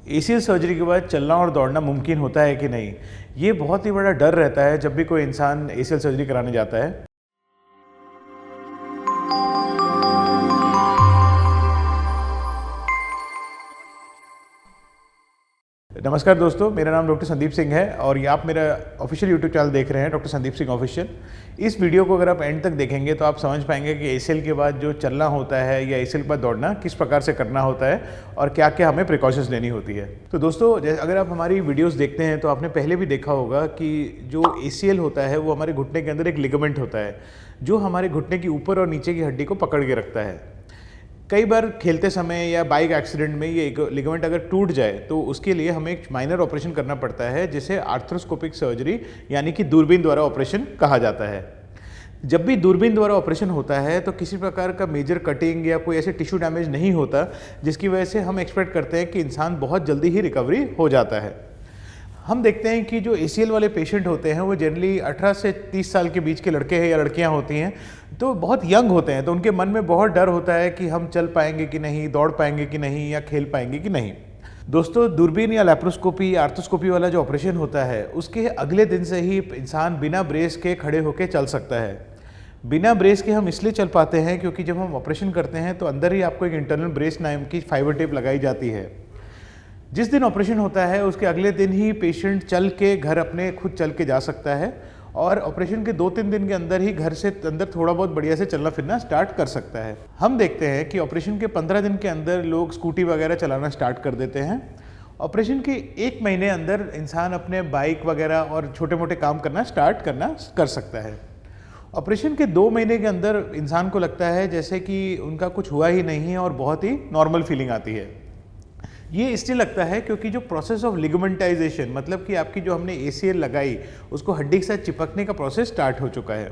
ACL surgery के बाद चलना और दौड़ना मुमकिन होता है कि नहीं, ये बहुत ही बड़ा डर रहता है जब भी कोई इंसान एसीएल सर्जरी कराने जाता है। नमस्कार दोस्तों, मेरा नाम डॉक्टर संदीप सिंह है और ये आप मेरा ऑफिशियल यूट्यूब चैनल देख रहे हैं, डॉक्टर संदीप सिंह ऑफिशियल। इस वीडियो को अगर आप एंड तक देखेंगे तो आप समझ पाएंगे कि एसीएल के बाद जो चलना होता है या एसीएल के बाद दौड़ना किस प्रकार से करना होता है और क्या क्या हमें प्रिकॉशंस लेनी होती है। तो दोस्तों, अगर आप हमारी वीडियोस देखते हैं तो आपने पहले भी देखा होगा कि जो एसीएल होता है वो हमारे घुटने के अंदर एक लिगामेंट होता है जो हमारे घुटने की ऊपर और नीचे की हड्डी को पकड़ के रखता है। कई बार खेलते समय या बाइक एक्सीडेंट में ये लिगामेंट अगर टूट जाए तो उसके लिए हमें एक माइनर ऑपरेशन करना पड़ता है जिसे आर्थ्रोस्कोपिक सर्जरी यानी कि दूरबीन द्वारा ऑपरेशन कहा जाता है। जब भी दूरबीन द्वारा ऑपरेशन होता है तो किसी प्रकार का मेजर कटिंग या कोई ऐसे टिश्यू डैमेज नहीं होता जिसकी वजह से हम एक्सपेक्ट करते हैं कि इंसान बहुत जल्दी ही रिकवरी हो जाता है। हम देखते हैं कि जो एसीएल वाले पेशेंट होते हैं वो जनरली 18 से 30 साल के बीच के लड़के हैं या लड़कियां होती हैं, तो बहुत यंग होते हैं, तो उनके मन में बहुत डर होता है कि हम चल पाएंगे कि नहीं, दौड़ पाएंगे कि नहीं या खेल पाएंगे कि नहीं। दोस्तों, दूरबीन या लैप्रोस्कोपी या आर्थ्रोस्कोपी वाला जो ऑपरेशन होता है उसके अगले दिन से ही इंसान बिना ब्रेस के खड़े होकर चल सकता है। बिना ब्रेस के हम इसलिए चल पाते हैं क्योंकि जब हम ऑपरेशन करते हैं तो अंदर ही आपको एक इंटरनल ब्रेस नाम की फाइबर टेप लगाई जाती है। जिस दिन ऑपरेशन होता है उसके अगले दिन ही पेशेंट चल के घर अपने खुद चल के जा सकता है और ऑपरेशन के 2-3 दिन के अंदर ही घर से अंदर थोड़ा बहुत बढ़िया से चलना फिरना स्टार्ट कर सकता है। हम देखते हैं कि ऑपरेशन के 15 दिन के अंदर लोग स्कूटी वगैरह चलाना स्टार्ट कर देते हैं। ऑपरेशन के 1 महीने अंदर इंसान अपने बाइक वगैरह और छोटे मोटे काम करना स्टार्ट कर सकता है। ऑपरेशन के 2 महीने के अंदर इंसान को लगता है जैसे कि उनका कुछ हुआ ही नहीं है और बहुत ही नॉर्मल फीलिंग आती है। ये इसलिए लगता है क्योंकि जो प्रोसेस ऑफ लिगामेंटाइजेशन, मतलब कि आपकी जो हमने एसीएल लगाई उसको हड्डी के साथ चिपकने का प्रोसेस स्टार्ट हो चुका है।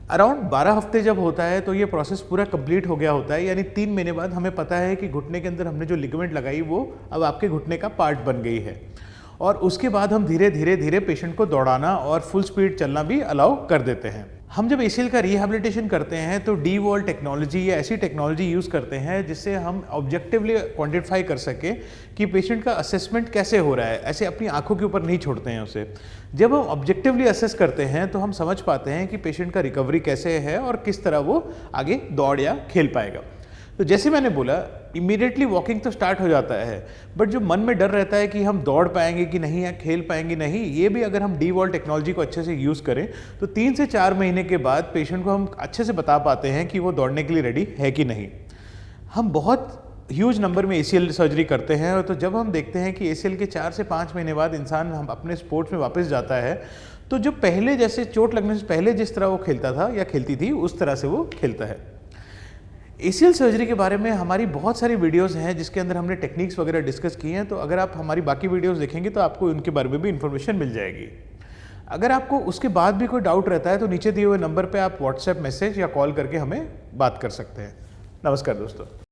अराउंड 12 हफ्ते जब होता है तो ये प्रोसेस पूरा कंप्लीट हो गया होता है, यानी 3 महीने बाद हमें पता है कि घुटने के अंदर हमने जो लिगामेंट लगाई वो अब आपके घुटने का पार्ट बन गई है। और उसके बाद हम धीरे धीरे पेशेंट को दौड़ाना और फुल स्पीड चलना भी अलाउ कर देते हैं। हम जब एसीएल का रिहैबिलिटेशन करते हैं तो डीवॉल टेक्नोलॉजी या ऐसी टेक्नोलॉजी यूज़ करते हैं जिससे हम ऑब्जेक्टिवली क्वांटिफाई कर सकें कि पेशेंट का असेसमेंट कैसे हो रहा है। ऐसे अपनी आंखों के ऊपर नहीं छोड़ते हैं उसे। जब हम ऑब्जेक्टिवली असेस करते हैं तो हम समझ पाते हैं कि पेशेंट का रिकवरी कैसे है और किस तरह वो आगे दौड़ या खेल पाएगा। तो जैसे मैंने बोला, इमीडिएटली वॉकिंग तो स्टार्ट हो जाता है, बट जो मन में डर रहता है कि हम दौड़ पाएंगे कि नहीं या खेल पाएंगे नहीं, ये भी अगर हम डीवॉल टेक्नोलॉजी को अच्छे से यूज़ करें तो 3 से 4 महीने के बाद पेशेंट को हम अच्छे से बता पाते हैं कि वो दौड़ने के लिए रेडी है कि नहीं। हम बहुत ह्यूज नंबर में एसीएल सर्जरी करते हैं, तो जब हम देखते हैं कि एसीएल के 4 से 5 महीने बाद इंसान हम अपने स्पोर्ट्स में वापस जाता है तो जो पहले जैसे चोट लगने से पहले जिस तरह वो खेलता था या खेलती थी उस तरह से वो खेलता है। एसीएल सर्जरी के बारे में हमारी बहुत सारी वीडियोस हैं जिसके अंदर हमने टेक्निक्स वगैरह डिस्कस की हैं, तो अगर आप हमारी बाकी वीडियोस देखेंगे तो आपको उनके बारे में भी इन्फॉर्मेशन मिल जाएगी। अगर आपको उसके बाद भी कोई डाउट रहता है तो नीचे दिए हुए नंबर पे आप व्हाट्सएप मैसेज या कॉल करके हमें बात कर सकते हैं। नमस्कार दोस्तों।